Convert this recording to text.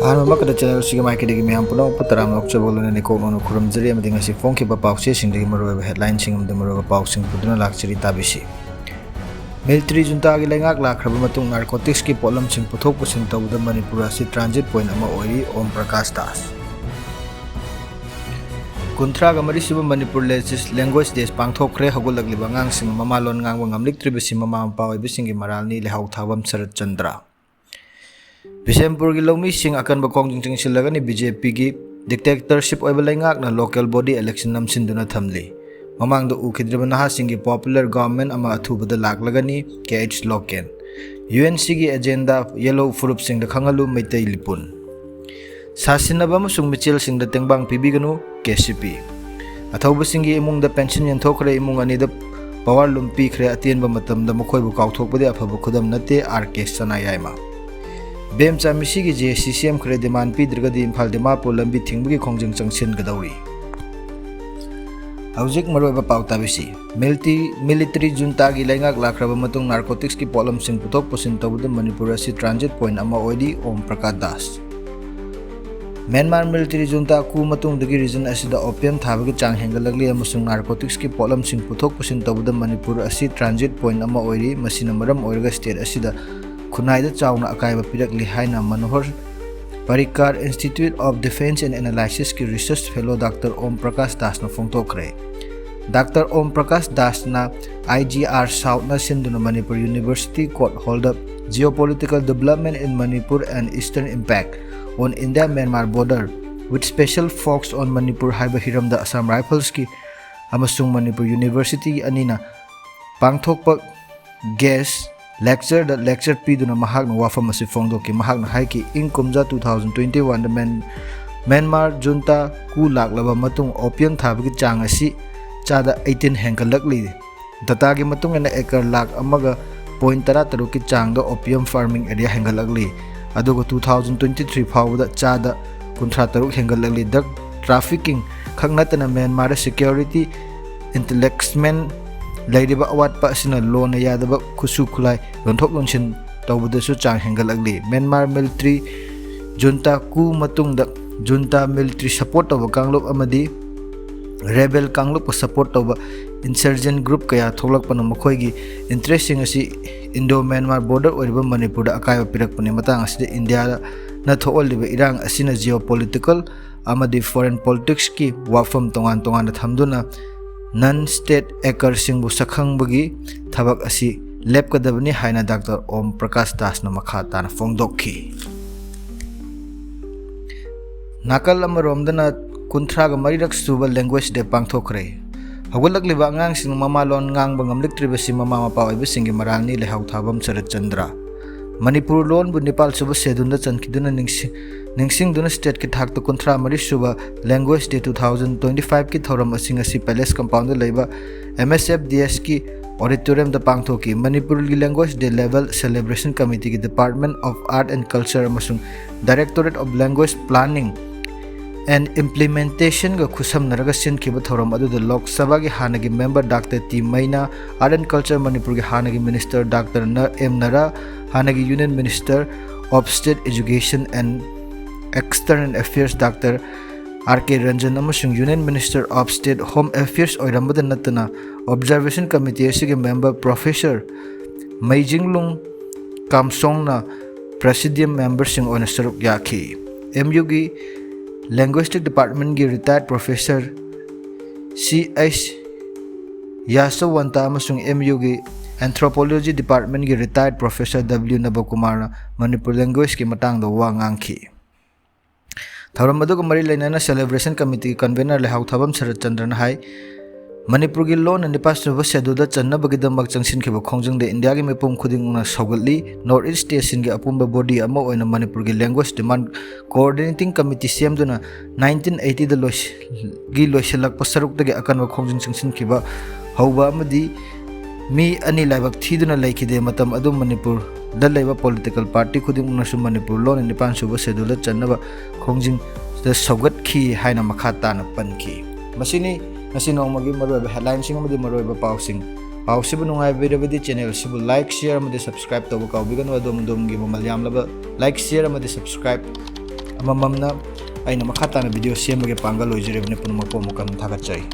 Makada channel siga maikidi miyam puno putaram lokcha bolone ni ko ono khuram jari amadi ngasi phone ki ba pause sing digi maru headline sing amadi maru pause sing puduna lakchari tabisi military junta gi lengak lakhrabu matung narcotics ki problem sing puthok pusin tawda Manipur asi transit point ama oiri Om Prakash Das Kuntra ga mari suba Manipur language days pangthokre hagulagli bangang sing mamalon ngangwa ngamlik tribisi mama pa oi bising gi maralni lehau thawam Sarat Chandra Bisempur gi lomi sing akan bakong jingting silagani BJP gi dictatorship oiba lengak na local body election nam sinduna thamli mamang do ukidriba naha sing gi popular government ama athubada laklagani KH Loken UNC gi agenda yellow furup sing da khangalu meitai lipun sasinaba musung michel sing da tengbang pibiganu KCP athoba sing gi imung da pension yan thokre imung ani da power lumpi khre atien ba matam da mokhoi bu kauthok bade afaba khudam nate RK Sanayaima Bem chamisi gi JCCM khre demand pi dirgadi imphal dimapur lambi thingbugi khongjing changsin gadauri Aujik maroiba pauta bisi military junta gi lengak lakraba matung narcotics ki problem sing putok pusin tawda Manipur asi transit point ama oidi Om Prakash Das Myanmar military junta ku matung dagi region asida opium thabagi chang hengalagli amasung narcotics ki problem sing putok pusin tawda Manipur asi transit point ama oiri masina maram oirga state asida Kunaida Chawna Akaiba Pirakli Haina Manohar Parikar Institute of Defense and Analysis ki Research Fellow Dr. Om Prakash Das na Fongtokre. Dr. Om Prakash Das na IGR South na Sinduna Manipur University court hold up geopolitical development in Manipur and Eastern impact on India-Myanmar border with special focus on Manipur Haiba Hiramda Assam Rifles ki amasung Manipur University anina pangthokpa guest lecture piduna mahak na wafam asi fongdoki mahak na haiki ing kumja 2021 da Myanmar junta ku laklaba matung opium thabagi chang asi chada 18 henkalakli data gi matung na ekar lak amaga point tara taru ki chang da opium farming area hengalakli adugo 2023 phawda chada kunthra taru hengalakli drug trafficking khangnatana Myanmar security intellectual Ladiba awat pa sina lo na yadaba kusu kulai lonthok lonsin tawbada su chang hengalagli Myanmar military junta ku matung da junta military support tawa kanglop amadi rebel kanglop support tawa insurgent group kaya tholak pana makhoi gi interesting asi Indo-Myanmar border oriba Manipur da akaiba pirak pane matang aside India na thool liba irang asina geopolitical amadi foreign politics ki wafam tongan na thamduna non-state actor singbu sakhang bagi thabak asi lep kadabani haina Dr. Om Prakash Das na makhata na fongdokhi nakal amaromdana kunthra ga marirak suba language de pangthokre hagulak liba ngang sing mamalon ngang bangamlik tribasi mama mapa oibe singi maralni lehau thabam Sarat Chandra Manipur lon bu Nepal suba sedunda chankiduna ningsing duna state ki thak to kunthra mari suba language day 2025 ki thoram asing asi palace compound leiba MSFDS ki auditorium da pangthoki Manipur gi language day level celebration committee ki Department of Art and Culture amasung Directorate of Language Planning and Implementation ga khusam naraga sin ki ba thoram adu da Lok Sabha gi hanagi member Dr. T Maina Art and Culture Manipur gi hanagi minister Dr. M Nara hanagi Union Minister of State Education and External Affairs Dr. RK Ranjan amasung Union Minister of State Home Affairs oirambada natana Observation Committee asigi member Professor Maijinglung Kamsong na Presidium member sing ona saruk yakhi MU gi Linguistic Department gi retired Professor CH Yasawanta amasung MU gi Anthropology Department gi retired Professor W Nabakumar Manipur language ki matang do wa ngangki Thauram madu mari lainana celebration committee convener lehau thabam Sarat Chandra na hai Manipur gi lon and pass over seduda channa bagidam bak changsin khiba khongjang de India gi mepum khuding na sogalli North East station gi apumba body ama oina Manipur gi language demand coordinating committee semduna 1980 da gi loiselak pasaruk de akan khongjang changsin khiba hauba amadi mi ani laibak thiduna laikide matam adu Manipur da laiba political party khuding nasu Manipur lon and pan suba sedula channa khongjing da sogat khi haina makhata na panki masini nasino magi maroiba headline sing amadi maroiba pausing pausibu nungai video channel sibu like share amadi subscribe to ka bigano adom gi malyam laba like share amadi subscribe ꯑꯃꯃꯝꯅ ꯑꯩꯅ ꯃꯈꯥ ꯇꯥꯅ video ꯁꯦꯝꯕꯒꯤ ꯄꯥꯡꯒꯜ ꯑꯣꯏꯖꯔꯤꯕꯅꯤ ꯄꯨꯝꯅꯃꯛꯄꯨ ꯑꯃꯨꯛꯀ ꯊꯥꯒꯠꯆꯔꯤ